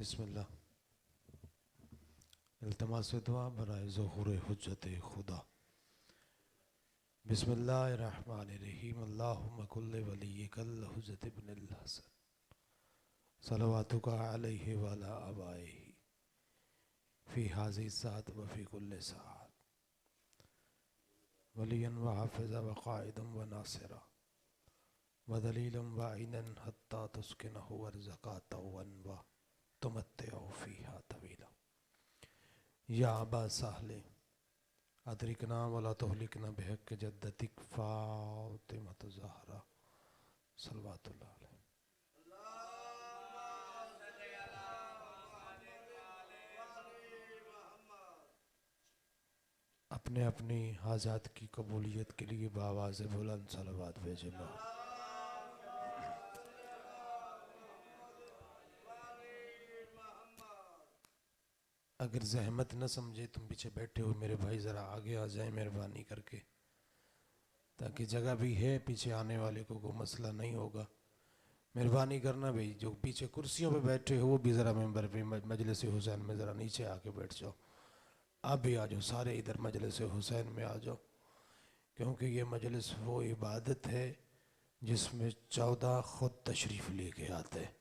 बिस्मिल्लाह। इल्तिमास दुआ बराए ज़ुहूर हुज्जत खुदा। बिस्मिल्लाहिर्रहमानिर्रहीम। अल्लाहुम्मा कुल्लि वलिय्यिकल हुज्जत इब्निल हसन सलवातुका अलैहि व अला आबाइही फ़ी हाज़िहि साअत व फ़ी कुल्लि साअत वलिय्यन व हाफ़िज़ा व क़ाइदन व नासिरा व दलीलन व ऐनन हत्ता तुस्किनहु वर्ज़क़ातन व तुमत्तिअहु फ़ीहा तवीला। या अबा साहले अदरिकना वला तुहलिकना बिहक़्क़ि जद्दतिक फ़ातिमतु ज़हरा सल्लल्लाहु अलैहि। अपने अपनी हाजात की कबूलियत के लिए बावाज़ बुलंद सलवात भेजे। अगर जहमत न समझे तुम पीछे बैठे हो मेरे भाई ज़रा आगे आ जाए मेहरबानी करके, ताकि जगह भी है, पीछे आने वाले को कोई मसला नहीं होगा। मेहरबानी करना भाई, जो पीछे कुर्सियों पे बैठे हो वो भी ज़रा मेंबर पे मजलिस हुसैन में ज़रा नीचे आके बैठ जाओ। आप भी आ जाओ, सारे इधर मजलिस हुसैन में आ जाओ, क्योंकि ये मजलिस वो इबादत है जिसमें 14 ख़ुद तशरीफ़ लेके आते हैं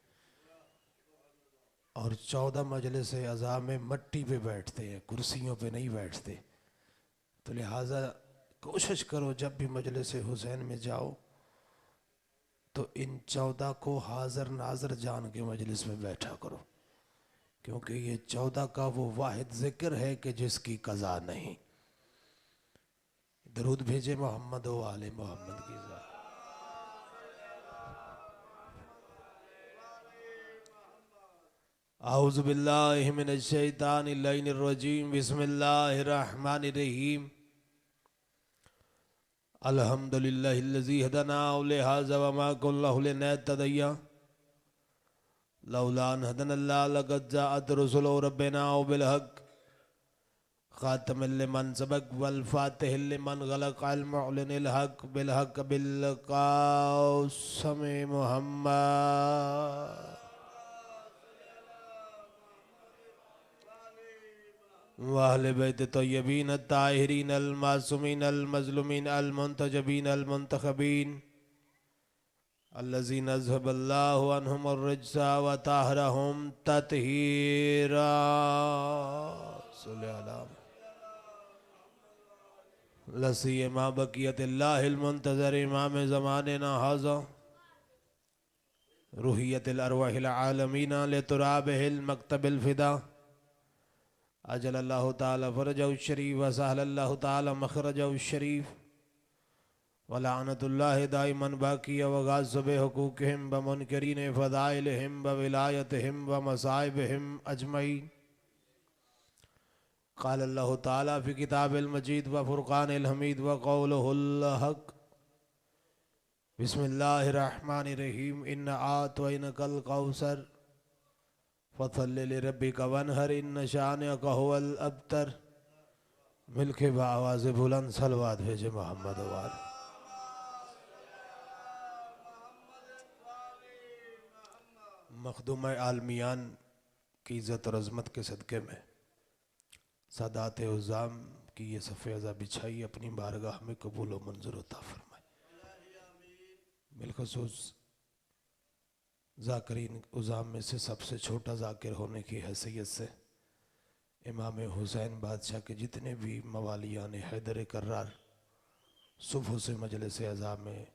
और 14 मजलिस अज़ा में मट्टी पे बैठते हैं, कुर्सियों पे नहीं बैठते। तो लिहाजा कोशिश करो जब भी मजलिस हुसैन में जाओ तो इन 14 को हाज़र नाज़र जान के मजलिस में बैठा करो, क्योंकि ये 14 का वो वाहिद ज़िक्र है कि जिसकी कज़ा नहीं। दरूद भेजे मोहम्मद व आले मोहम्मद की ज़ात। आऊज़ु बिल्लाहि मिनश शैतानिर रजीम। बिस्मिल्लाहिर रहमानिर रहीम। अल्हम्दुलिल्लाहिल्लज़ी हदाना लिहाज़ा व मा कुन्ना लिनहतदिया लौला अन हदानल्लाह लक़द जाअत रुसुलु रब्बिना बिल हक़्क़ ख़ातमल लिमन सबक़ वल फ़ातिहिल लिमन ग़लक़ अल मुअलिनिल हक़्क़ बिल हक़्क़ बिल क़ासिम मुहम्मद व अहले बैत तय्यबीन अत्ताहिरीन अल मासूमीन अल मज़लूमीन अल मुंतजबीन अल मुंतखबीन अल्लज़ीना अज़हबल्लाहु अन्हुम अर्रिज्सा व ताहरहुम तत्हीरा। लसीयमा बक़ियतिल्लाहिल मुंतज़र इमाम ज़मानिना हाज़ा रूहियतिल अरवाहिल आलमीना लितुराबिहिल मक्तबिल फ़िदा अजलल्लाहु ताला फ़रजहु शरीफ़ व सहलल्लाहु ताला मख़रजहु शरीफ़ व लानतुल्लाहि दाइमन बाक़िया व गाज़िब हुक़ूक़िहिम व मुनकरीन फ़ज़ाइलिहिम व विलायतिहिम व मसाइबिहिम अजमईन। क़ाल अल्लाहु ताला फ़ी किताबिल मजीद व फ़ुरक़ानिल हमीद व क़ौलुहुल हक़्क़। बिस्मिल्लाहिर रहमानिर रहीम। इन्ना आतैनाकल कौसर फ़सल्लि लिरब्बिका वन्हर इन्न शानिअका हुवल अब्तर। मिलके आवाज़ बुलंद सलवात भेजे मोहम्मद वाल। मखदूम आलमियान की इज़्ज़त और अज़मत के सदक़े में सादात उज़ाम की ये सफ़ेज़ा बिछाई अपनी बारगाह में कबूल व मंजूर अता फरमाए। बिलख़ुसूस ज़ाकिरीन उज़ाम में से सबसे छोटा ज़ाकिर होने की हैसियत से इमाम हुसैन बादशाह के जितने भी मवालियान हैदर कर्रार सुबह से मजलिस अज़ा में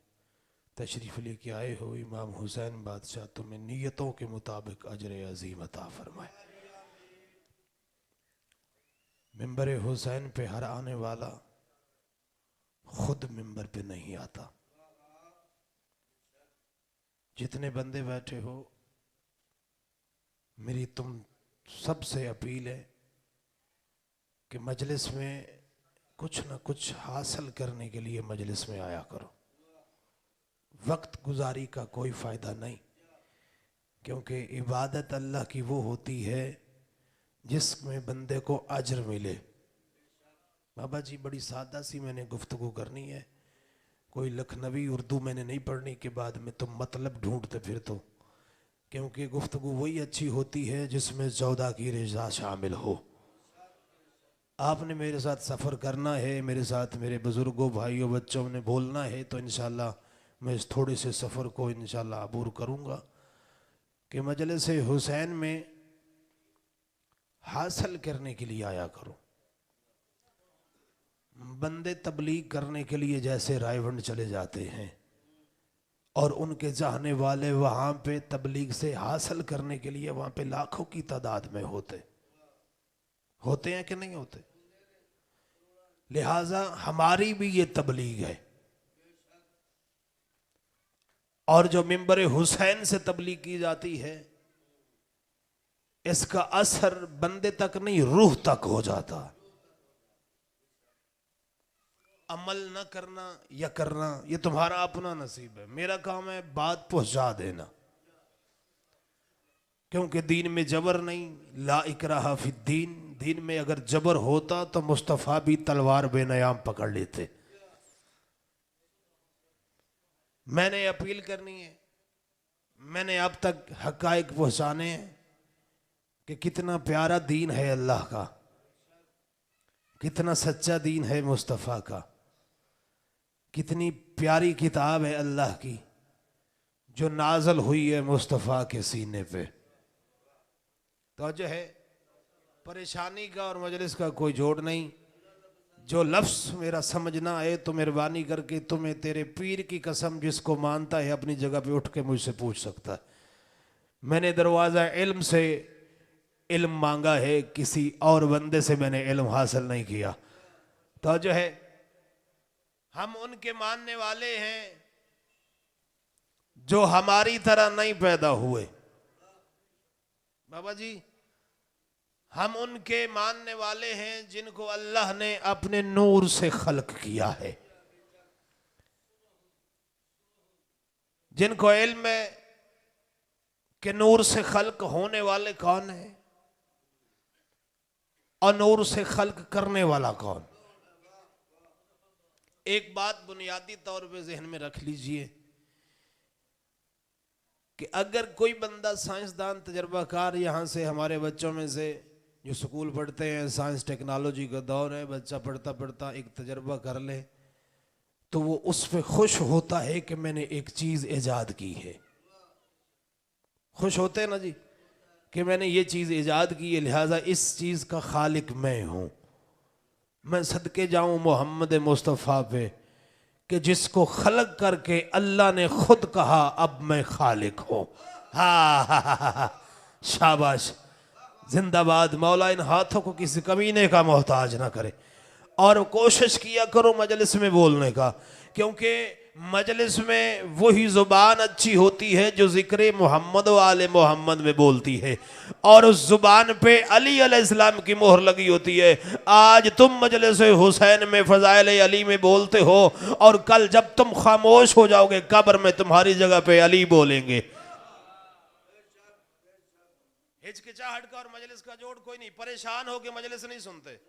तशरीफ़ लेके आए हो, इमाम हुसैन बादशाह तुम्हें नीयतों के मुताबिक अजर अज़ीम अता फरमाए। मिंबर हुसैन पे हर आने वाला खुद मिंबर पे नहीं आता। जितने बंदे बैठे हो, मेरी तुम सबसे अपील है कि मजलिस में कुछ न कुछ हासिल करने के लिए मजलिस में आया करो। वक्त गुजारी का कोई फ़ायदा नहीं, क्योंकि इबादत अल्लाह की वो होती है जिसमें बंदे को अजर मिले। बाबा जी बड़ी सादा सी मैंने गुफ्तगू करनी है, कोई लखनवी उर्दू मैंने नहीं पढ़नी के बाद में तुम मतलब ढूंढते फिर तो क्योंकि गुफ्तगू वही अच्छी होती है जिसमें 14 की रज़ा शामिल हो। आपने मेरे साथ सफ़र करना है, मेरे साथ मेरे बुज़ुर्गों भाइयों बच्चों ने बोलना है, तो इंशाल्लाह मैं इस थोड़े से सफ़र को इंशाल्लाह अबूर करूँगा कि मजलिस हुसैन में हासिल करने के लिए आया करो। बंदे तबलीग करने के लिए जैसे रायवंड चले जाते हैं और उनके चाहने वाले वहाँ पे तबलीग से हासिल करने के लिए वहाँ पे लाखों की तादाद में होते हैं कि नहीं होते। लिहाजा हमारी भी ये तबलीग है, और जो मिंबर हुसैन से तबलीग की जाती है इसका असर बंदे तक नहीं रूह तक हो जाता। अमल न करना या करना ये तुम्हारा अपना नसीब है, मेरा काम है बात पहुंचा देना। क्योंकि दीन में जबर नहीं, ला इकराहा फिद्दीन। दीन में अगर जबर होता तो मुस्तफ़ा भी तलवार बेनयाम पकड़ लेते। मैंने अपील करनी है, मैंने अब तक हकायक पहुंचाने हैं कि कितना प्यारा दीन है अल्लाह का, कितना सच्चा दीन है मुस्तफ़ा का, कितनी प्यारी किताब है अल्लाह की जो नाजल हुई है मुस्तफ़ा के सीने पे। तो जो है परेशानी का और मजलिस का कोई जोड़ नहीं। जो लफ्ज़ मेरा समझ ना आए तो मेहरबानी करके तुम्हें तेरे पीर की कसम जिसको मानता है अपनी जगह पे उठ के मुझसे पूछ सकता है। मैंने दरवाज़ा इल्म से इल्म मांगा है, किसी और बंदे से मैंने इल्म हासिल नहीं किया। तो जो है हम उनके मानने वाले हैं जो हमारी तरह नहीं पैदा हुए। बाबा जी, हम उनके मानने वाले हैं जिनको अल्लाह ने अपने नूर से खल्क किया है, जिनको इल्म है कि नूर से खल्क होने वाले कौन है और नूर से खल्क करने वाला कौन। एक बात बुनियादी तौर पे जहन में रख लीजिए कि अगर कोई बंदा साइंसदान तजर्बाकार यहाँ से हमारे बच्चों में से जो स्कूल पढ़ते हैं, साइंस टेक्नोलॉजी का दौर है, बच्चा पढ़ता पढ़ता एक तजर्बा कर ले तो वो उस पर खुश होता है कि मैंने एक चीज़ ईजाद की है। खुश होते हैं ना जी कि मैंने ये चीज़ ईजाद की है, लिहाजा इस चीज़ का खालिक मैं हूँ। मैं सदके जाऊँ मोहम्मद मुस्तफ़ा पे कि जिसको खलक करके अल्लाह ने खुद कहा अब मैं खालिक हूँ। हा शाबाश, जिंदाबाद। मौला इन हाथों को किसी कमीने का मोहताज ना करे। और कोशिश किया करो मजलिस में बोलने का, क्योंकि मजलिस में वही ज़ुबान अच्छी होती है जो ज़िक्र मोहम्मद व आले मोहम्मद में बोलती है, और उस ज़ुबान पे अली अलैहिस्सलाम की मोहर लगी होती है। आज तुम मजलिस हुसैन में फ़ज़ाइल अली में बोलते हो और कल जब तुम खामोश हो जाओगे कब्र में तुम्हारी जगह पे अली बोलेंगे। हिचकिचाहट का और मजलिस का जोड़ कोई नहीं। परेशान हो के मजलिस नहीं सुनते,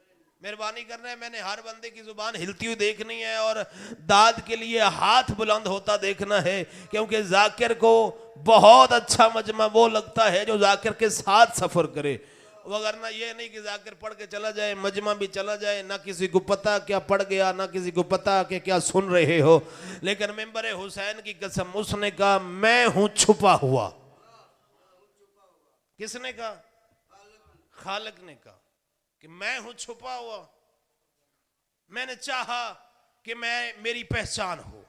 मेहरबानी करना है। मैंने हर बंदे की जुबान हिलती हुई देखनी है और दाद के लिए हाथ बुलंद होता देखना है, क्योंकि जाकिर को बहुत अच्छा मजमा वो लगता है जो जाकिर के साथ सफर करे। वगरना ये नहीं कि जाकिर पढ़ के चला जाए, मजमा भी चला जाए, ना किसी को पता क्या पढ़ गया, ना किसी को पता कि क्या सुन रहे हो। लेकिन मिंबर हुसैन की कसम, उसने कहा मैं हूं छुपा हुआ। किसने कहा? खालिक ने कहा कि मैं हूं छुपा हुआ। मैंने चाहा कि मेरी पहचान हो।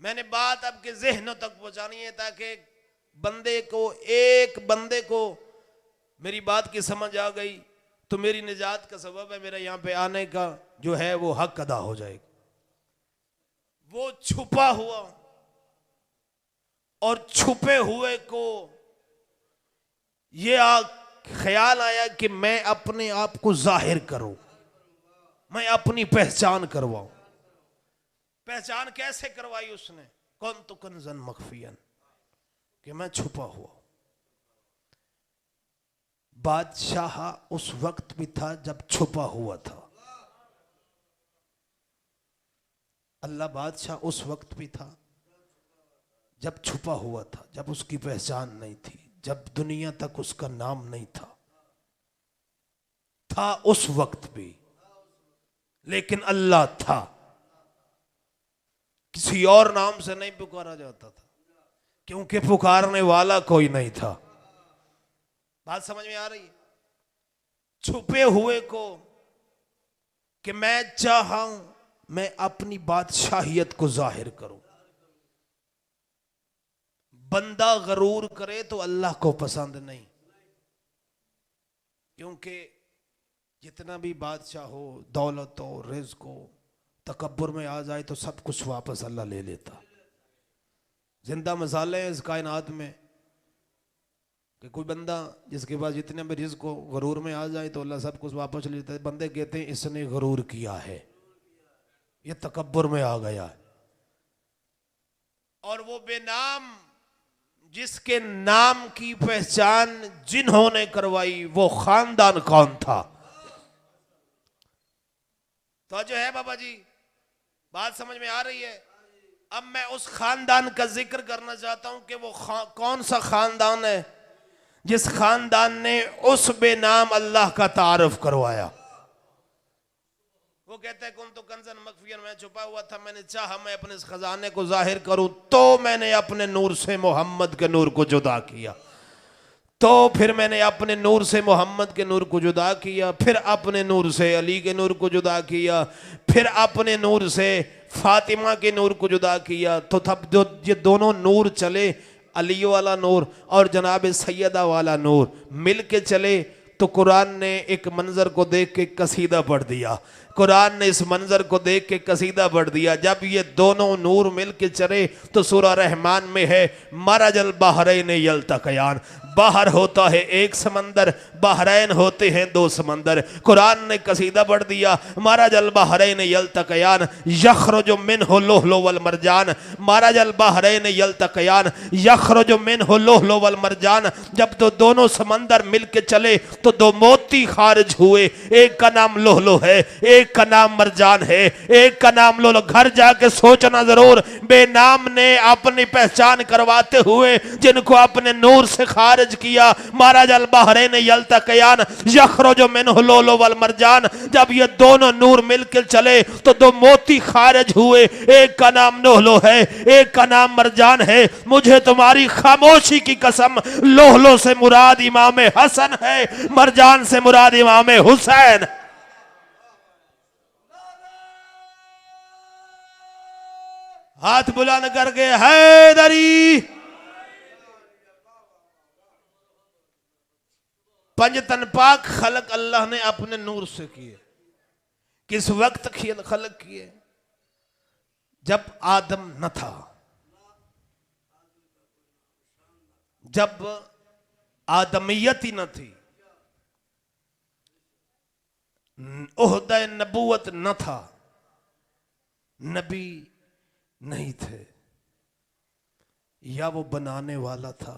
मैंने बात आपके जहनों तक पहुंचानी है ताकि एक बंदे को मेरी बात की समझ आ गई तो मेरी निजात का सबब है, मेरा यहां पे आने का जो है वो हक अदा हो जाएगा। वो छुपा हुआ और छुपे हुए को ये ख्याल आया कि मैं अपने आप को जाहिर करूं, मैं अपनी पहचान करवाऊं। पहचान कैसे करवाई उसने? कौन तो कंजन मखफियन, कि मैं छुपा हुआ। बादशाह उस वक्त भी था जब छुपा हुआ था। अल्लाह बादशाह उस वक्त भी था जब छुपा हुआ था, जब उसकी पहचान नहीं थी, जब दुनिया तक उसका नाम नहीं था उस वक्त भी, लेकिन अल्लाह था, किसी और नाम से नहीं पुकारा जाता था क्योंकि पुकारने वाला कोई नहीं था। बात समझ में आ रही है? छुपे हुए को कि मैं चाहूं मैं अपनी बादशाहियत को जाहिर करूं। बंदा गरूर करे तो अल्लाह को पसंद नहीं, क्योंकि जितना भी बादशाह हो, दौलत हो, रिज़्क हो, तकब्बुर में आ जाए तो सब कुछ वापस अल्लाह ले लेता। जिंदा मिसालें हैं इस कायनात में कि कोई बंदा जिसके पास जितने भी रिज़्क हो गरूर में आ जाए तो अल्लाह सब कुछ वापस ले लेता है। बंदे कहते हैं इसने गरूर किया है, ये तकब्बुर में आ गया है। और वो बेनाम जिसके नाम की पहचान जिन्होंने करवाई वो खानदान कौन था? तो जो है बाबा जी, बात समझ में आ रही है? अब मैं उस खानदान का जिक्र करना चाहता हूं कि वो कौन सा खानदान है जिस खानदान ने उस बेनाम अल्लाह का तारुफ करवाया। वो कहते हैं कुन तो कंजन मखफियन, मैं छुपा हुआ था, मैंने चाहा मैं अपने इस खजाने को जाहिर करूं तो मैंने अपने नूर से मोहम्मद के नूर को जुदा किया। तो फिर मैंने अपने नूर से मोहम्मद के नूर को जुदा किया, फिर अपने नूर से अली के नूर को जुदा किया, फिर अपने नूर से फातिमा के नूर को जुदा किया। तो तब जो ये दोनों नूर चले, अली वाला नूर और जनाब सैयदा वाला नूर मिल के चले, तो कुरान ने एक मंजर को देख के कसीदा पढ़ दिया। कुरान ने इस मंजर को देख के कसीदा पढ़ दिया। जब ये दोनों नूर मिल के चले तो सूरह रहमान में है मरजल बहरैन यल्तक़यान, बाहर होता है एक समंदर, बहरैन होते हैं दो समंदर। कुरान ने कसीदा पढ़ दिया मरजल बहरैन यल्तक़यान यखरुजु मिन्हु लुहलु वल मरजान, मरजल बहरैन यल्तक़यान यखरुजु मिन्हु लुहलु वल मरजान। जब तो दोनों समंदर मिल के चले तो दो मोती खारिज हुए, एक का नाम लुहलु है, एक का नाम मरजान है, एक का नाम लुहलु। घर जाके सोचना जरूर, बेनाम ने अपनी पहचान करवाते हुए जिनको अपने नूर से खारिज किया, मरजल बहरैन यल्तक़यान यखरुजु मिन्हु लुहलु वल मरजान। जब ये दोनों नूर मिलकर चले तो दो मोती खारिज हुए, एक का नाम लुहलु है, एक का नाम मरजान है। मुझे तुम्हारी खामोशी की कसम, लुहलु से मुराद इमाम हसन है, मरजान से मुराद इमाम हुसैन। हाथ बुलंद करके हैदरी। पंजतन पाक खलक अल्लाह ने अपने नूर से किए। किस वक्त खलक किए? जब आदम न था, जब आदमियत ही न थी, ओहदा नबूवत न था, नबी नहीं थे। या वो बनाने वाला था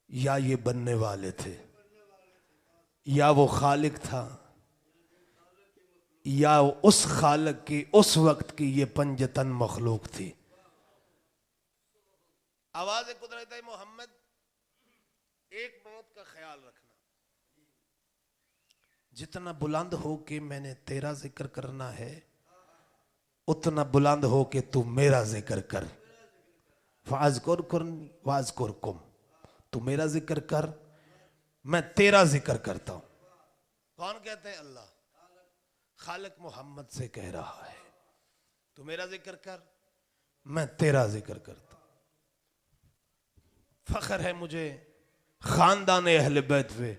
या ये बनने वाले थे, या वो खालिक था या उस खालिक की उस वक्त की ये पंजतन मखलूक थी। आवाज कुदरत मोहम्मद, एक बात का ख्याल रखना, जितना बुलंद हो के मैंने तेरा जिक्र करना है उतना बुलंद हो के तू मेरा जिक्र कर। वाज़कुरकुम, तू मेरा जिक्र कर, मैं तेरा जिक्र करता हूं। कौन कहते हैं? अल्लाह खालिक मोहम्मद से कह रहा है तू मेरा जिक्र कर, मैं तेरा जिक्र करता हूं। फख्र है मुझे खानदान अहले बैत पे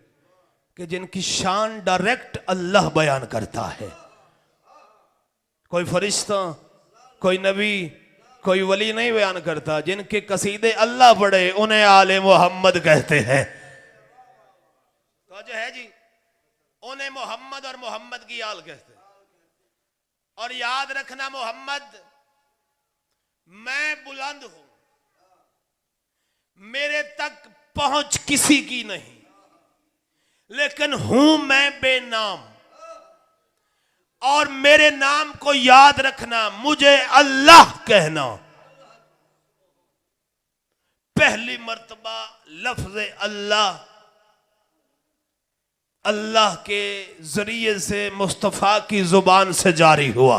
कि जिनकी शान डायरेक्ट अल्लाह बयान करता है। कोई फरिश्ता, कोई नबी, कोई वली नहीं बयान करता। जिनके कसीदे अल्लाह पढ़े उन्हें आले मोहम्मद कहते हैं। तो जो है जी, उन्हें मोहम्मद और मोहम्मद की आल कहते हैं। और याद रखना मोहम्मद, मैं बुलंद हूं, मेरे तक पहुंच किसी की नहीं, लेकिन हूं मैं बेनाम। और मेरे नाम को याद रखना, मुझे अल्लाह कहना। पहली मर्तबा लफ्ज अल्लाह अल्लाह के जरिए से मुस्तफा की जुबान से जारी हुआ।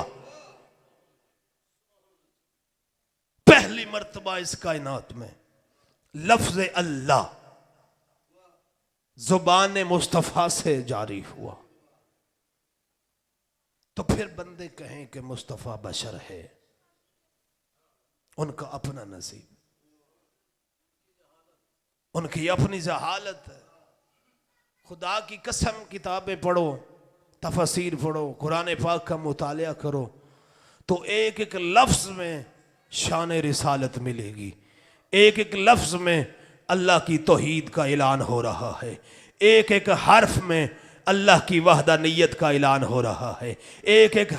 पहली मर्तबा इस कायनात में लफ्ज अल्लाह जुबान मुस्तफा से जारी हुआ। तो फिर बंदे कहें कि मुस्तफा बशर है, उनका अपना नसीब, उनकी अपनी जहालत है। खुदा की कसम किताबें पढ़ो, तफसीर पढ़ो, कुरान पाक का मुतालिया करो तो एक एक लफ्ज में शान रिसालत मिलेगी। एक एक लफ्ज में अल्लाह की तौहीद का ऐलान हो रहा है। एक एक हर्फ में अल्लाह की वहदानियत का ऐलान हो रहा है। एक एक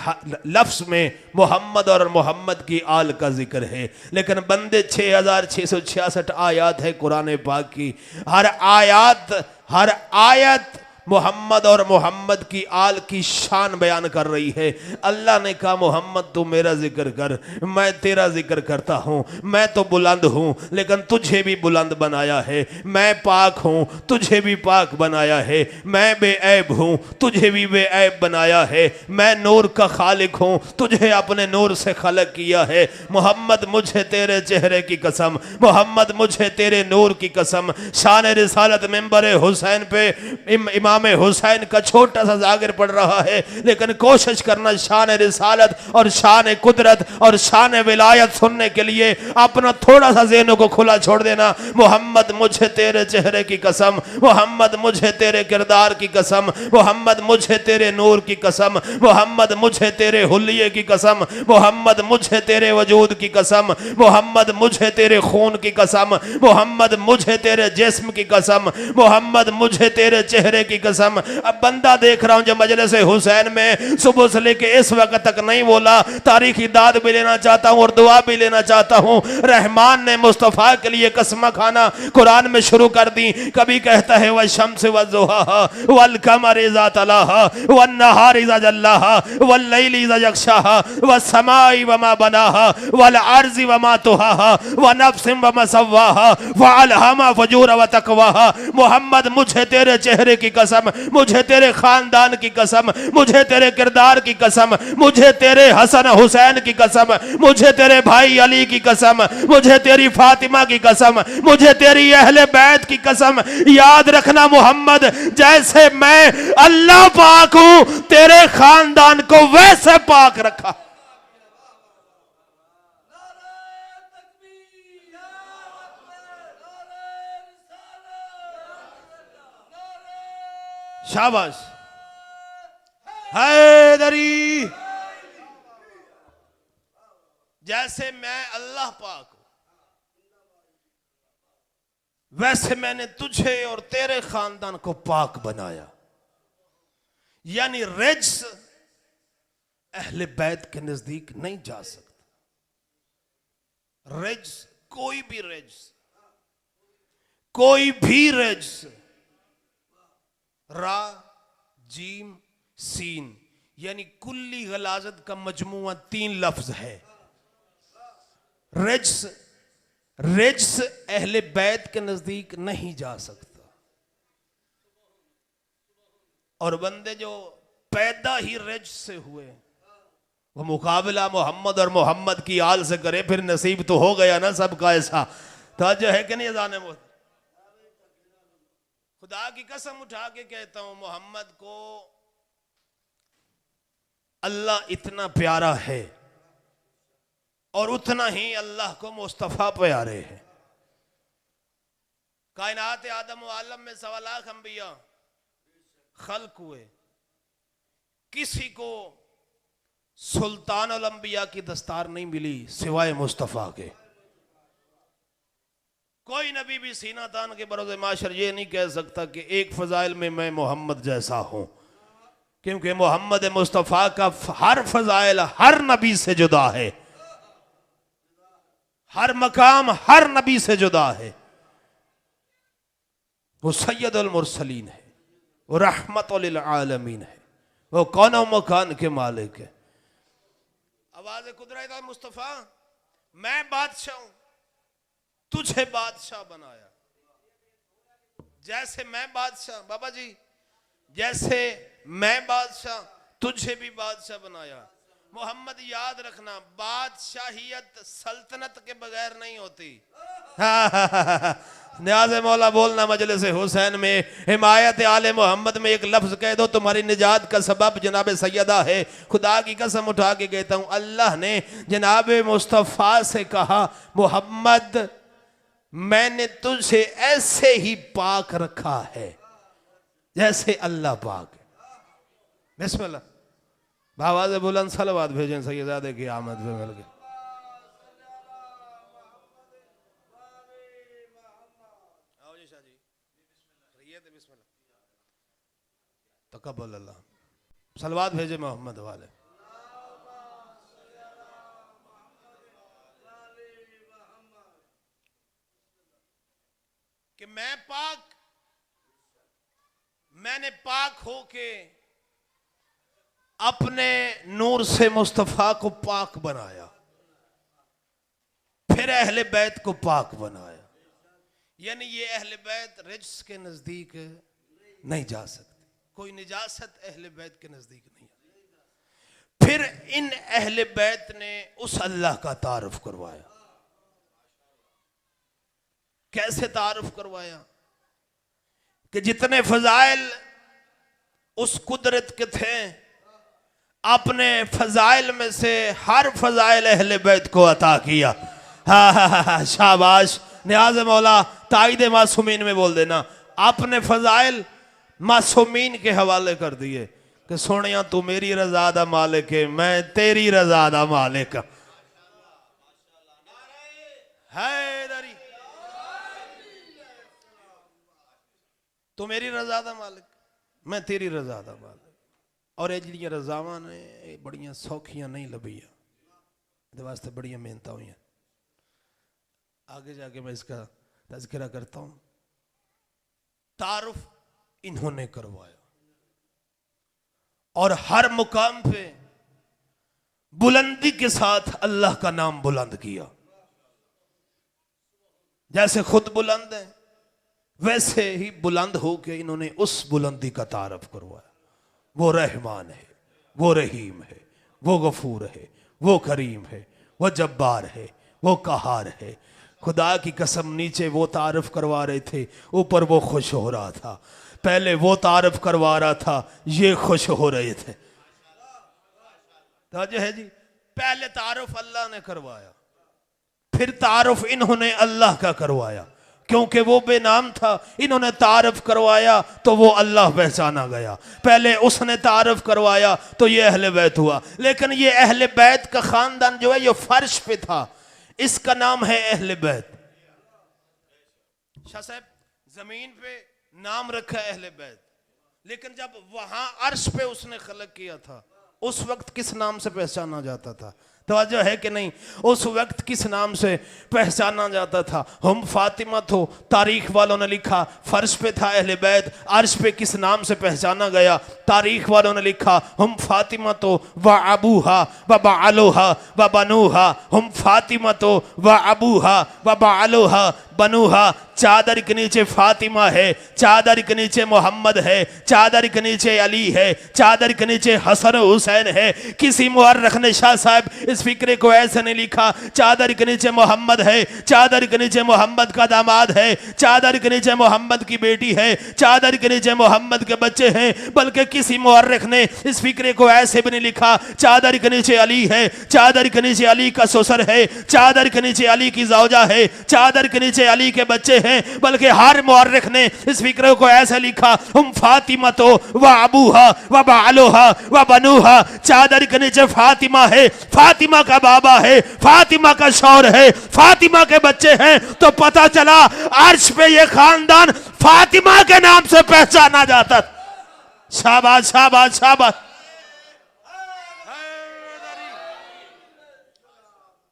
लफ्ज में मोहम्मद और मोहम्मद की आल का जिक्र है। लेकिन बंदे 6666 आयत है कुरान पाक की, हर आयत मोहम्मद और मोहम्मद की आल की शान बयान कर रही है। अल्लाह ने कहा मोहम्मद तू मेरा जिक्र कर, मैं तेरा जिक्र करता हूँ। मैं तो बुलंद हूँ लेकिन तुझे भी बुलंद बनाया है। मैं पाक हूँ, तुझे भी पाक बनाया है। मैं बेऐब हूँ, तुझे भी बेऐब बनाया है। मैं नूर का खालिक हूँ, तुझे अपने नूर से खलक किया है। मोहम्मद मुझे तेरे चेहरे की कसम, मोहम्मद मुझे तेरे नूर की कसम। शान रिसालत मेंबर हुसैन पे इमाम हुसैन का छोटा सा जागिर पड़ रहा है, लेकिन कोशिश करना शान रिसालत और शान कुदरत और शान विलायत सुनने के लिए अपना थोड़ा सा ज़हनों को खुला छोड़ देना। मोहम्मद मुझे तेरे चेहरे की कसम, मोहम्मद मुझे तेरे किरदार की कसम, मोहम्मद मुझे तेरे नूर की कसम, मोहम्मद मुझे तेरे हुल्लिये की कसम, मोहम्मद मुझे तेरे वजूद की कसम, मोहम्मद मुझे तेरे खून की कसम, मोहम्मद मुझे तेरे जिस्म की कसम, मोहम्मद मुझे तेरे चेहरे की कसम। अब बंदा देख रहा हूं जो मजलिस हुसैन में सुबह से लेके इस वक्त तक नहीं बोला, तारीखी दाद भी लेना चाहता हूं और दुआ भी लेना चाहता हूं। रहमान ने मुस्तफा के लिए कसम खाना कुरान में शुरू कर दी। कभी कहता है वह शम्स व ज़ुहाहा वल कमर इज़ा तलाहा वन नहार इज़ा जल्लाहा वल लैल इज़ा यग़शाहा वस समाई वमा बनाहा वल अर्ज़ि वमा तुहाहा व नफ्सिन वमा सव्वाहा व अलहमा फजूर व तक़वाहा। मोहम्मद मुझे तेरे चेहरे की कसम, मुझे तेरे खानदान की कसम, मुझे तेरे किरदार की कसम, मुझे तेरे हसन हुसैन की कसम, मुझे तेरे भाई अली की कसम, मुझे तेरी फातिमा की कसम, मुझे तेरी अहले बैत की कसम। याद रखना मोहम्मद, जैसे मैं अल्लाह पाक हूं तेरे खानदान को वैसे पाक रखा। शाबाश हैदरी। जैसे मैं अल्लाह पाक हूं वैसे मैंने तुझे और तेरे खानदान को पाक बनाया। यानी रिज्स अहले बैत के नजदीक नहीं जा सकता। रिज्स कोई भी रिज्स रा जीम सीन यानी कुल्ली गलाजत का मजमुआ 3 लफ्ज है। रिज्स अहले बैत के नजदीक नहीं जा सकता। और बंदे जो पैदा ही रिज्स से हुए वो मुकाबला मोहम्मद और मोहम्मद की आल से करे, फिर नसीब तो हो गया ना सबका ऐसा। तो जो है कि नहीं जाने वो खुदा की कसम उठा के कहता हूं मोहम्मद को अल्लाह इतना प्यारा है और उतना ही अल्लाह को मुस्तफा प्यारे है। कायनात आदम व आलम में 1.25 लाख अंबिया खल्क हुए, किसी को सुल्तान अल अंबिया की दस्तार नहीं मिली सिवाय मुस्तफा के। कोई नबी भी सीना तान के बरोज़े माशर ये नहीं कह सकता कि एक फजाइल में मैं मोहम्मद जैसा हूं, क्योंकि मोहम्मद मुस्तफ़ा का हर फजाइल हर नबी से जुदा है, हर मकाम हर नबी से जुदा है। वो सैयदुल मुरसलीन है, वो रहमतुल लिल आलमीन है, वो कौनो मकान के मालिक है। आवाज़ कुदरत मुस्तफ़ा, मैं बादशाह हूं, तुझे बादशाह बनाया। जैसे मैं बादशाह, बाबा जी, जैसे मैं बादशाह तुझे भी बादशाह बनाया। मोहम्मद याद रखना, बादशाहियत सल्तनत के बगैर नहीं होती। न्याज मौला बोलना मजलिस हुसैन में, हिमायत आले मोहम्मद में एक लफ्ज कह दो तुम्हारी निजात का सबब जनाब सैयदा है। खुदा की कसम उठा के कहता हूं, अल्लाह ने जनाब मुस्तफ़ा से कहा, मोहम्मद मैंने तुझे ऐसे ही पाक रखा है जैसे अल्लाह पाक है। बिस्मिल्लाह, बाबा से बुलंद सलवात भेजें सैयदादे की आमद पे मिल गए। तकब्बल अल्लाह, सलवात भेजे मोहम्मद वाले। कि मैं पाक, मैंने पाक होके अपने नूर से मुस्तफा को पाक बनाया, फिर अहले बैत को पाक बनाया। यानी ये अहले बैत रिज्स के नजदीक नहीं जा सकते, कोई निजासत अहले बैत के नजदीक नहीं। फिर इन अहले बैत ने उस अल्लाह का तारुफ करवाया। कैसे तारुफ करवाया? कि जितने फजाइल उस कुदरत के थे, अपने फजाइल में से हर फजाइल अहले बैत को अता किया। हा शाबाश, न्याज मौला ताइद मासूमीन में बोल देना, अपने फजाइल मासूमीन के हवाले कर दिए कि सोनिया तू मेरी रजा दा मालिक है, मैं तेरी रजा दा मालिक हैदरी, तू मेरी रजा दा मालिक, मैं तेरी रजा दा मालिक। और ये जिहड़ियां रजावां ने बड़ियां सौखियां नहीं लभियां, इहदे वास्ते बड़ियां मेहनतां हुई। आगे जाके मैं इसका तज़किरा करता हूं। तारुफ इन्होंने करवाया और हर मुकाम पे बुलंदी के साथ अल्लाह का नाम बुलंद किया। जैसे खुद बुलंद है वैसे ही बुलंद होके इन्होंने उस बुलंदी का तारुफ करवाया। वो रहमान है, वो रहीम है, वो गफूर है, वो करीम है, वो जब्बार है, वो कहार है। खुदा की कसम, नीचे वो तारुफ करवा रहे थे, ऊपर वो खुश हो रहा था। पहले वो तारुफ करवा रहा था, ये खुश हो रहे थे। तो है जी, पहले तारुफ अल्लाह ने करवाया, फिर तारुफ इन्होंने अल्लाह का करवाया। क्योंकि वो बेनाम था, इन्होंने तारुफ करवाया तो वो अल्लाह पहचाना गया। पहले उसने तारुफ करवाया तो ये अहले बैत हुआ। लेकिन ये अहले बैत का खानदान जो है ये फर्श पे था, इसका नाम है अहले बैत। शाह साहब जमीन पे नाम रखा है अहले बैत, लेकिन जब वहां अर्श पे उसने खलक किया था उस वक्त किस नाम से पहचाना जाता था? तवज्जो है कि नहीं? उस वक्त किस नाम से पहचाना जाता था? हम फातिमा तो तारीख वालों ने लिखा फर्श पे था अहले बैत, अर्श पे किस नाम से पहचाना गया? तारीख वालों ने लिखा हम फातिमा तो व अबूहा व बालोहा व बनूहा, हम फातिमा तो व अबूहा व बालोहा बनूहा। चादर के नीचे फातिमा है, चादर के नीचे मोहम्मद है, चादर के नीचे अली है, चादर के नीचे हसन हुसैन है। किसी मुअर्रिख ने शाह साहब इस फिक्रे को ऐसे नहीं लिखा चादर के नीचे मोहम्मद है, चादर के नीचे मोहम्मद का दामाद है, चादर के नीचे मोहम्मद की बेटी है, चादर के नीचे मोहम्मद के बच्चे हैं। बल्कि किसी मुअर्रिख ने इस फिक्रे को ऐसे भी नहीं लिखा चादर के नीचे अली है, चादर के नीचे अली का ससुर है, चादर के नीचे अली की जौजा है, चादर के नीचे अली के बच्चे हैं। बल्कि हर मुअर्रिख ने इस फिक्रे को ऐसे लिखा हम फातिमा तो व अबूहा व बालोहा व बनूहा। चादर के नीचे फातिमा है, फातिमा का बाबा है, फातिमा का शौहर है, फातिमा के बच्चे हैं। तो पता चला अर्श पे ये खानदान फातिमा के नाम से पहचाना जाता। शाबाश शाबाश शाबाश।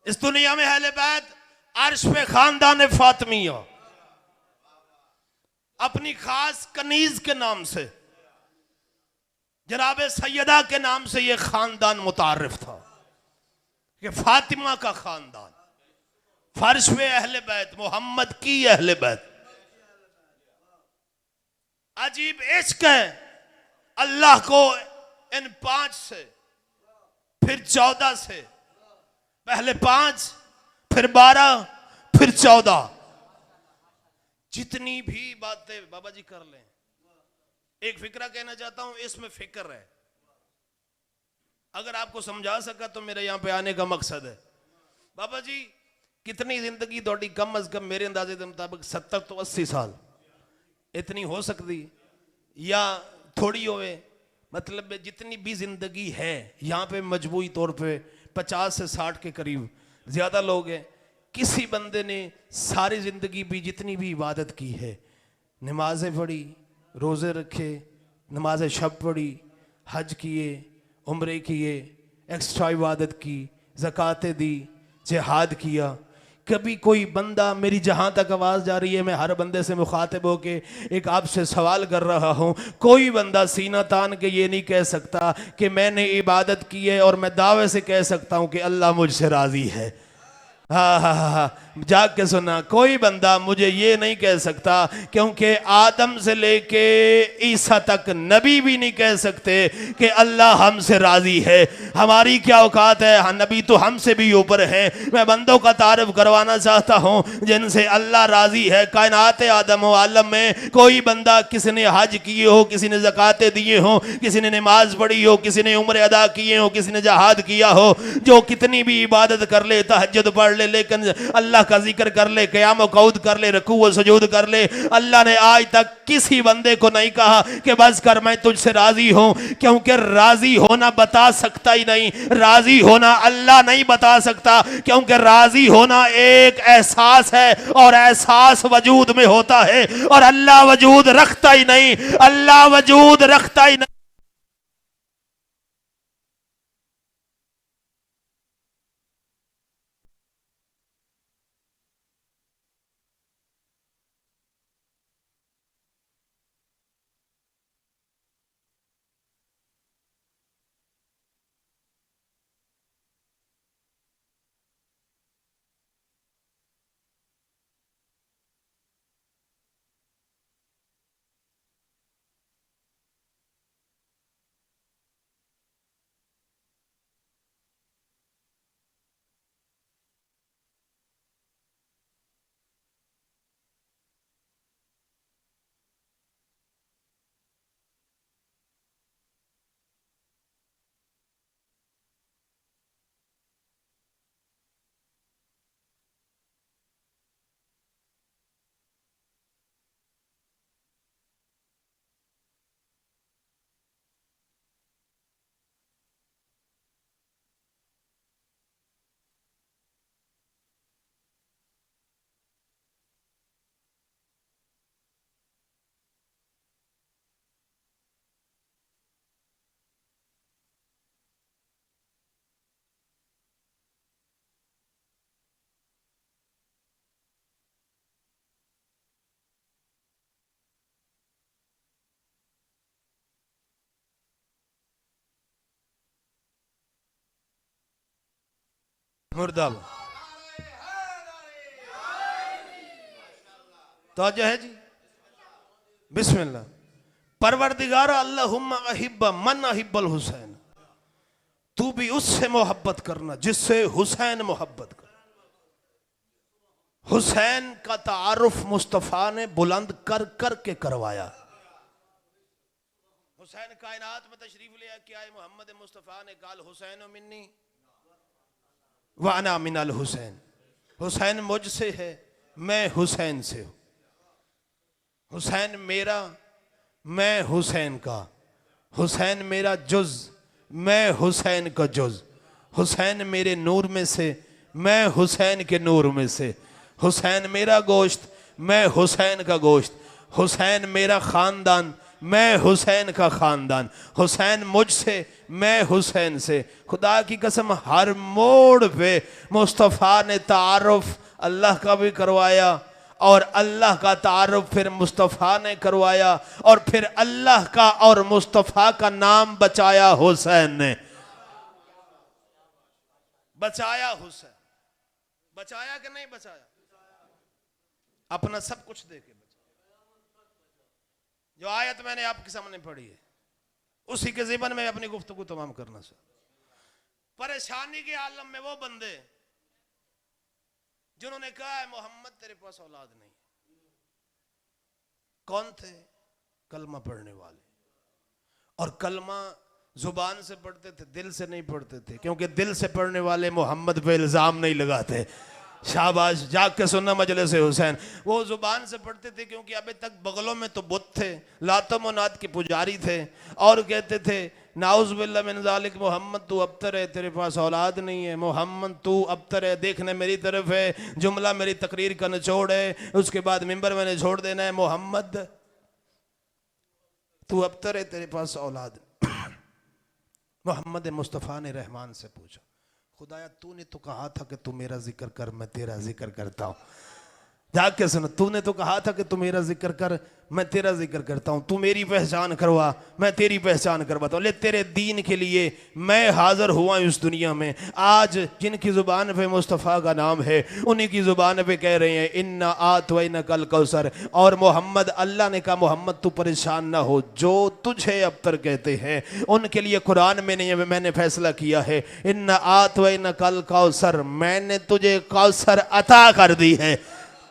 इस दुनिया में अहले बैत अर्श पे खानदान फातिमिया अपनी खास कनीज के नाम से, जनाब सैयदा के नाम से यह खानदान मुतारिफ था कि फातिमा का खानदान। फर्श पे अहले बैत, मोहम्मद की अहले बैत। अजीब इश्क है अल्लाह को इन 5 से, फिर 14 से, पहले 5, फिर 12, फिर 14। जितनी भी बातें बाबा जी कर लें, एक फिक्रा कहना चाहता हूं, इसमें फिक्र है। अगर आपको समझा सका तो मेरे यहां पे आने का मकसद है। बाबा जी कितनी जिंदगी थोड़ी, कम अज कम मेरे अंदाजे के मुताबिक 70 तो 80 साल इतनी हो सकती, या थोड़ी होवे, मतलब जितनी भी जिंदगी है यहाँ पे मजबूरी तौर पे 50 से 60 के करीब ज्यादा लोग हैं। किसी बंदे ने सारी जिंदगी भी जितनी भी इबादत की है, नमाजें पढ़ी, रोजे रखे, नमाज शब पढ़ी, हज किए, उम्रे किए, एक्स्ट्रा इबादत की, ज़कातें दी, जिहाद किया, कभी कोई बंदा, मेरी जहां तक आवाज जा रही है मैं हर बंदे से मुखातिब होके एक आपसे सवाल कर रहा हूं, कोई बंदा सीना तान के ये नहीं कह सकता कि मैंने इबादत की है और मैं दावे से कह सकता हूं कि अल्लाह मुझसे राजी है। हाँ हाँ हाँ हाँ, जाग के सुना, कोई बंदा मुझे ये नहीं कह सकता, क्योंकि आदम से लेके ईसा तक नबी भी नहीं कह सकते कि अल्लाह हमसे राजी है। हमारी क्या औकात है, हाँ नबी तो हमसे भी ऊपर है। मैं बंदों का तारफ करवाना चाहता हूँ जिनसे अल्लाह राजी है। कायनात आदम आलम में कोई बंदा, किसी ने हज किए हो, किसी ने ज़कातें दिए हो, किसी ने नमाज पढ़ी हो, किसी ने उम्र अदा किए हो, किसी ने जहाद किया हो, जो कितनी भी इबादत कर ले, तहज्जुद पढ़ ले, लेकिन अल्लाह का जिक्र कर ले, क़याम व क़ऊद कर ले, रुकू व सुजूद कर ले, अल्लाह ने आज तक किसी बंदे को नहीं कहा कि बस कर मैं तुझसे राजी हूं, क्योंकि राजी होना बता सकता ही नहीं, राजी होना अल्लाह नहीं बता सकता, क्योंकि राजी होना एक एहसास है और एहसास वजूद में होता है, और अल्लाह वजूद रखता ही नहीं, अल्लाह वजूद रखता ही नहीं। मुर्दाबाद तो जो है जी, बिस्मिल्लाह। परवरदिगार अल्लाहुम्मा अहिब्बा मन अहिब्बल हुसैन, तू भी उससे मोहब्बत करना जिससे हुसैन मोहब्बत कर। हुसैन का तारुफ मुस्तफा ने बुलंद कर कर के करवाया। हुसैन कायनात में तशरीफ ले आके आए, मोहम्मद मुस्तफा ने कहा हुसैन मिन्नी व अना मिनल हुसैन, हुसैन मुझसे है, मैं हुसैन से हूं। हुसैन मेरा, मैं हुसैन का, हुसैन मेरा जुज, मैं हुसैन का जुज, हुसैन मेरे नूर में से, मैं हुसैन के नूर में से, हुसैन मेरा गोश्त, मैं हुसैन का गोश्त, हुसैन मेरा खानदान, मैं हुसैन का खानदान, हुसैन मुझसे, मैं हुसैन से। खुदा की कसम हर मोड़ पे मुस्तफ़ा ने तारुफ अल्लाह का भी करवाया, और अल्लाह का तारुफ फिर मुस्तफ़ा ने करवाया, और फिर अल्लाह का और मुस्तफ़ा का नाम बचाया हुसैन ने, बचाया हुसैन। बचाया कि नहीं बचाया? अपना सब कुछ दे के बचाया। जो आयत मैंने आपके सामने पढ़ी है उसी के जीवन में अपनी गुफ्तगू तमाम करना चाहता। परेशानी के आलम में वो बंदे जिन्होंने कहा है मोहम्मद तेरे पास औलाद नहीं, कौन थे? कलमा पढ़ने वाले। और कलमा जुबान से पढ़ते थे, दिल से नहीं पढ़ते थे, क्योंकि दिल से पढ़ने वाले मोहम्मद पे इल्जाम नहीं लगाते। शाबाश, जाग के सुनना मजलिस हुसैन। वो जुबान से पढ़ते थे क्योंकि अभी तक बगलों में तो बुत थे, लातो मुनाद के पुजारी थे, और कहते थे नाउज़ बिल्लाह मिन ज़ालिक, मोहम्मद तू अबतर है, तेरे पास औलाद नहीं है, मोहम्मद तू अबतर है, देखने मेरी तरफ है, जुमला मेरी तकरीर का निचोड़ है, उसके बाद मिंबर मैंने छोड़ देना है, मोहम्मद तू अबतर है, तेरे पास औलाद। मोहम्मद मुस्तफ़ा ने रहमान से पूछा, खुदाया तूने तो कहा था कि तू मेरा जिक्र कर, मैं तेरा जिक्र करता हूँ। जाके सुनो, तूने तो कहा था कि तू मेरा जिक्र कर, मैं तेरा जिक्र करता हूँ, तू मेरी पहचान करवा, मैं तेरी पहचान करवाता हूँ। ले तेरे दीन के लिए मैं हाजिर हुआ इस दुनिया में। आज जिनकी ज़ुबान पे मुस्तफ़ा का नाम है उन्हीं की ज़ुबान पे कह रहे हैं इन्ना आतवैना कल कौसर। और मोहम्मद, अल्लाह ने कहा मोहम्मद तू परेशान ना हो, जो तुझे अबतर कहते हैं उनके लिए कुरान में नहीं, मैंने फैसला किया है, इन्ना आतवैना कल कौसर, मैंने तुझे कौसर अता कर दी है,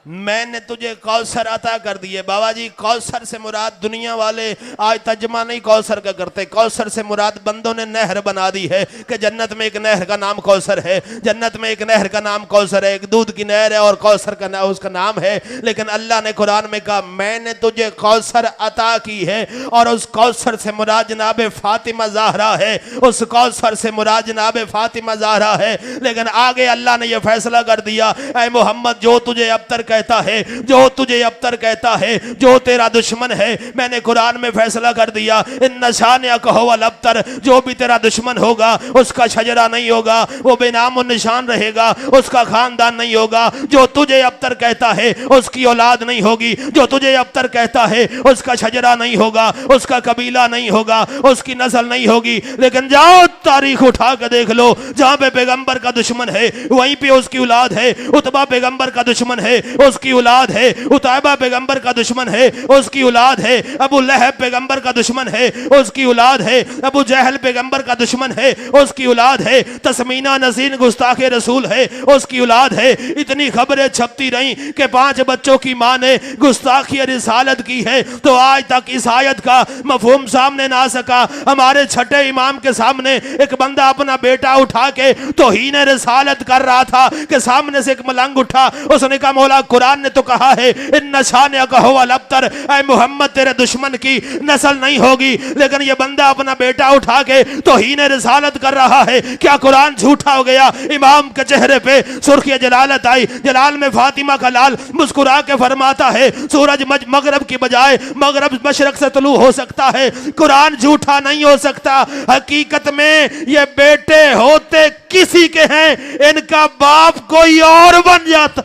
मैंने तुझे कौसर अता कर दिए। बाबा जी, कौसर से मुराद दुनिया वाले आज तर्जुमा नहीं कौसर का करते, कौसर से मुराद बंदों ने नहर बना दी है कि जन्नत में एक नहर का नाम कौसर है, जन्नत में एक नहर का नाम कौसर है, एक दूध की नहर है और कौसर का नाम उसका नाम है। लेकिन अल्लाह ने कुरान में कहा मैंने तुझे कौसर अता की है, और उस कौसर से मुराद जनाब फातिमा ज़हरा है, उस कौसर से मुराद जनाब फातिमा ज़हरा है। लेकिन आगे अल्लाह ने यह फैसला कर दिया, ऐ मोहम्मद जो तुझे अबतर कहता है, जो तुझे अबतर कहता है, जो तेरा दुश्मन है, मैंने कुरान में फैसला कर दिया इन निशानिया कहो वल अबतर, जो भी तेरा दुश्मन होगा उसका शजरा नहीं होगा, वो बेनाम निशान रहेगा, उसका खानदान नहीं होगा। जो तुझे अबतर कहता है उसकी औलाद नहीं होगी, जो तुझे अबतर कहता है उसका शजरा नहीं होगा, उसका कबीला नहीं होगा, उसकी नस्ल नहीं होगी। लेकिन जाओ तारीख उठा के देख लो, जहां पे पैगंबर का दुश्मन है वहीं पे उसकी औलाद है। उतबा पैगंबर का दुश्मन है, उसकी औलाद है। उतैबा पैगंबर का दुश्मन है, उसकी औलाद है। अबू लहब पैगंबर का दुश्मन है, उसकी औलाद है। अबू जहल पैगंबर का दुश्मन है, उसकी औलाद है। तस्मीना नसीन गुस्ताखे रसूल है, उसकी औलाद है। इतनी खबरें छपती रही कि 5 बच्चों की मां ने गुस्ताखी रिसालत की है, तो आज तक इस आयत का मफहूम सामने ना आ सका। हमारे छठे इमाम के सामने एक बंदा अपना बेटा उठा के तौहीन रिसालत कर रहा था कि सामने से एक मलंग उठा, उसने कहा मौला कुरान ने तो कहा है इन नशाने का हो अबतर, ऐ मोहम्मद तेरे दुश्मन की नस्ल नहीं होगी। लेकिन ये बंदा अपना बेटा उठा के तौहीन रिसालत कर रहा है, क्या कुरान झूठा हो गया? इमाम के चेहरे पे सुर्खी जलालत आई, जलाल में फातिमा का लाल मुस्कुरा के फरमाता है सूरज मगरब की बजाय मगरब मशरक से तुलू हो सकता है, कुरान झूठा नहीं हो सकता। हकीकत में ये बेटे होते किसी के हैं, इनका बाप कोई और बन जाता।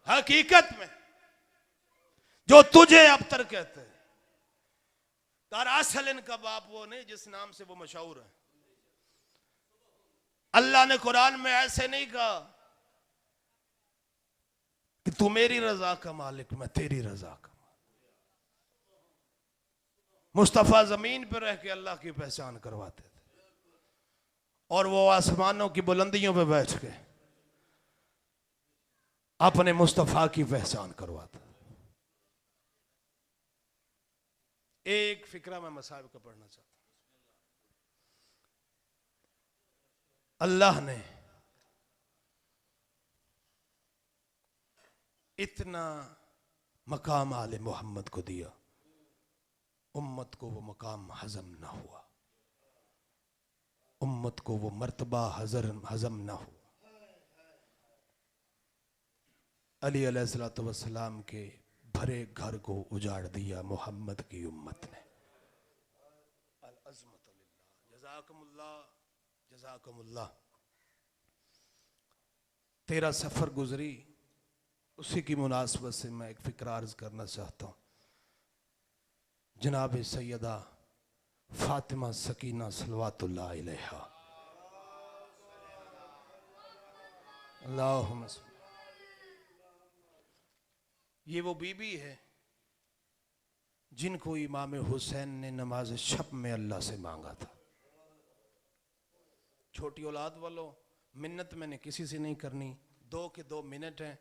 हकीकत में जो तुझे अबतर कहते हैं, दरअसल इनका बाप वो नहीं जिस नाम से वो मशहूर है। अल्लाह ने कुरान में ऐसे नहीं कहा कि तू मेरी रजा का मालिक, मैं तेरी रजा का मालिक। मुस्तफा जमीन पर रह के अल्लाह की पहचान करवाते थे, और वो आसमानों की बुलंदियों पर बैठ के अपने मुस्तफा की पहचान करवाता। एक फिक्रा मैं मसाहिब का पढ़ना चाहता हूं। अल्लाह ने इतना मकाम आले मोहम्मद को दिया, उम्मत को वो मकाम हजम ना हुआ, उम्मत को वो मर्तबा हजम ना हुआ। अली अलैहिस्सलातु वस्सलाम के भरे घर को उजाड़ दिया मोहम्मद की उम्मत ने। जज़ाकुमुल्लाह जज़ाकुमुल्लाह। तेरा सफर गुजरी, उसी की मुनासबत से मैं एक फिक्र अर्ज करना चाहता हूँ। जनाब सैयदा फातिमा सकीना सलवातुल्लाह अलैहा। अल्लाहुम्मा ये वो बीबी है जिनको इमाम हुसैन ने नमाज शब में अल्लाह से मांगा था। छोटी औलाद वालों, मिन्नत मैंने किसी से नहीं करनी, 2 के 2 मिनट हैं,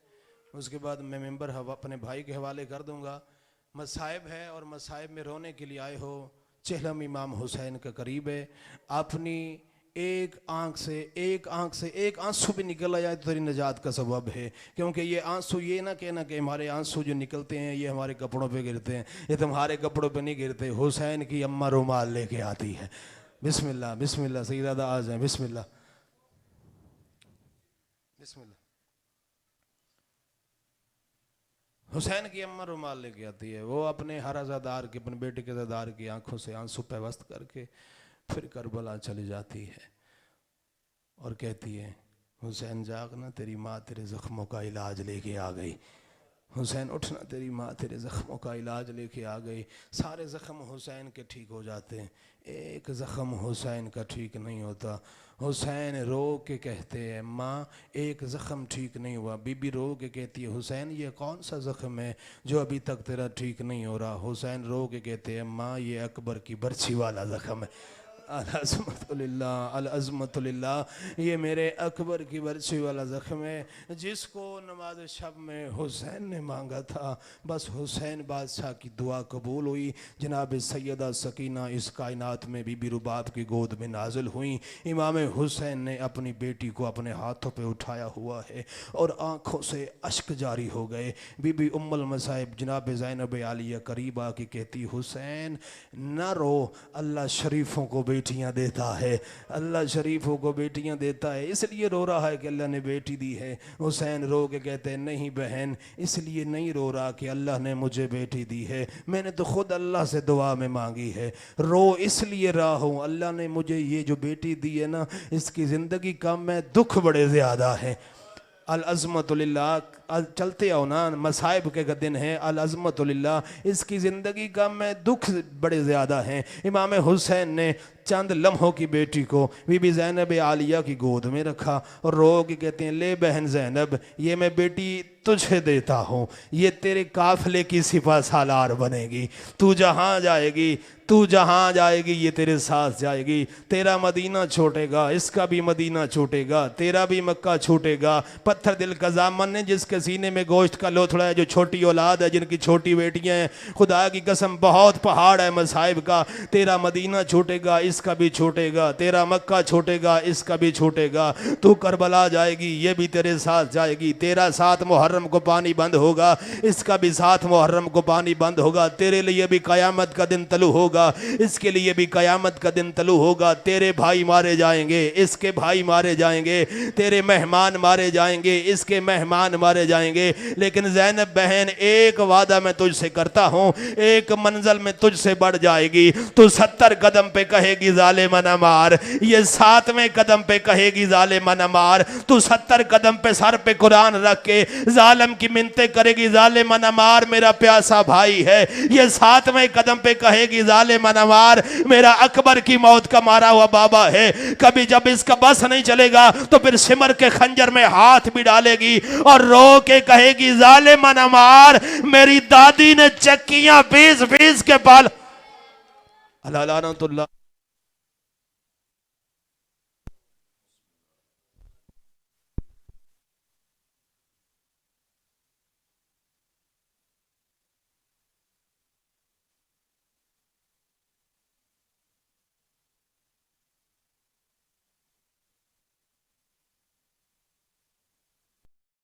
उसके बाद मैं मेंबर अपने भाई के हवाले कर दूंगा। मसाइब है और मसाइब में रोने के लिए आए हो, चेहलम इमाम हुसैन के करीब है। अपनी एक आंख से एक आंसू भी निकल आया तो तेरी निजात का सबब है, क्योंकि ये आंसू, ये ना कहना कि हमारे आंसू जो निकलते हैं ये हमारे कपड़ों पे गिरते हैं, ये तुम्हारे कपड़ों पे नहीं गिरते। हुसैन की अम्मा रुमाल लेके आती है। बिस्मिल्लाह बिस्मिल्लाह, सईदा आ जाए, बिस्मिल्लाह बिस्मिल्लाह। हुसैन की अम्मा रुमाल लेके आती है, वो अपने हराजादार की, अपने बेटे के ज़ादार की आंखों से आंसू पेवस्त करके फिर करबला चली जाती है और कहती है, हुसैन जागना, तेरी माँ तेरे ज़ख्मों का इलाज लेके आ गई। हुसैन उठना, तेरी माँ तेरे ज़ख्मों का इलाज लेके आ गई। सारे ज़ख्म हुसैन के ठीक हो जाते हैं, एक ज़ख्म हुसैन का ठीक नहीं होता। हुसैन रो के कहते हैं, माँ एक ज़ख्म ठीक नहीं हुआ। बीबी रो के कहती है, हुसैन ये कौन सा ज़ख्म है जो अभी तक तेरा ठीक नहीं हो रहा। हुसैन रो के कहते हैं, माँ ये अकबर की बर्छी वाला ज़ख्म है। अल-अज़मतुलिल्लाह, अल-अज़मतुलिल्लाह, ये मेरे अकबर की बर्छी वाला ज़ख्म है जिसको नमाज शब में हुसैन ने मांगा था। बस हुसैन बादशाह की दुआ कबूल हुई। जनाब सैयदा सकीना इस कायनात में बीबी रुबाब की गोद में नाजिल हुई। इमाम हुसैन ने अपनी बेटी को अपने हाथों पे उठाया हुआ है और आँखों से अश्क जारी हो गए। बीबी उम्मुल मसाइब जनाब ज़ैनब आलिया करीब आके कहती, हुसैन न रो, अल्लाह शरीफों को बेटियां देता है, अल्लाह शरीफों को बेटियां देता है, इसलिए रो रहा है कि अल्लाह ने बेटी दी है। हुसैन रो के कहते हैं, नहीं बहन, इसलिए नहीं रो रहा कि अल्लाह ने मुझे बेटी दी है, मैंने तो खुद अल्लाह से दुआ में मांगी है। रो इसलिए रहा हूँ, अल्लाह ने मुझे ये जो बेटी दी है ना, इसकी ज़िंदगी कम है, दुख बड़े ज़्यादा है। अल-अज़मतुलिल्लाह, चलते आओ ना, मसाइब के दिन है। अल-अज़मतुलिल्लाह, इसकी ज़िंदगी कम में दुख बड़े ज़्यादा हैं। इमाम हुसैन ने चंद लम्हों की बेटी को बीबी ज़ैनब आलिया की गोद में रखा और रो के कहते हैं, ले बहन ज़ैनब, ये मैं बेटी तुझे देता हूँ, ये तेरे काफ़िले की सिपा सालार बनेगी। तू जहाँ जाएगी, तू जहाँ जाएगी ये तेरे साथ जाएगी। तेरा मदीना छूटेगा, इसका भी मदीना छूटेगा, तेरा भी मक्का छूटेगा। पत्थर दिल का जामन ने जिसके सीने में गोश्त का लोथड़ा है, जो छोटी औलाद है, जिनकी छोटी बेटियां हैं, खुदा की कसम बहुत पहाड़ है मसाइब का। तेरा मदीना छूटेगा, इसका भी छूटेगा, तेरा मक्का छूटेगा, इसका भी छूटेगा। तू करबला जाएगी, ये भी तेरे साथ जाएगी। तेरा साथ मुहर्रम को पानी बंद होगा, इसका भी साथ मुहर्रम को पानी बंद होगा। तेरे लिए भी कयामत का दिन तलू होगा, इसके लिए भी कयामत का दिन तलू होगा। तेरे भाई मारे जाएंगे, इसके भाई मारे जाएंगे, तेरे मेहमान मारे जाएंगे, इसके मेहमान मारे जाएंगे। लेकिन ज़ैनब बहन, एक वादा मैं तुझसे करता हूँ, एक मंजिल में तुझसे बढ़ जाएगी। तू 70 कदम पे कहेगी ज़ालिमा न मार, ये 7वें कदम पे कहेगी ज़ालिमा न मार। तू 70 कदम पे सर पे कुरान रख के जालिम की मिन्नतें करेगी, ज़ालिमा न मार मेरा प्यासा भाई है। ये 7वें कदम पे कहेगी ज़ालिमा न मार मेरा अकबर की मौत का मारा हुआ बाबा है। कभी जब इसका बस नहीं चलेगा तो फिर सिमर के खंजर में हाथ भी डालेगी और रो के कहेगी, ज़ालिमा न मार मेरी दादी ने चक्कियां पीस पीस के पाल। अल्लाह लानतुल्लाह।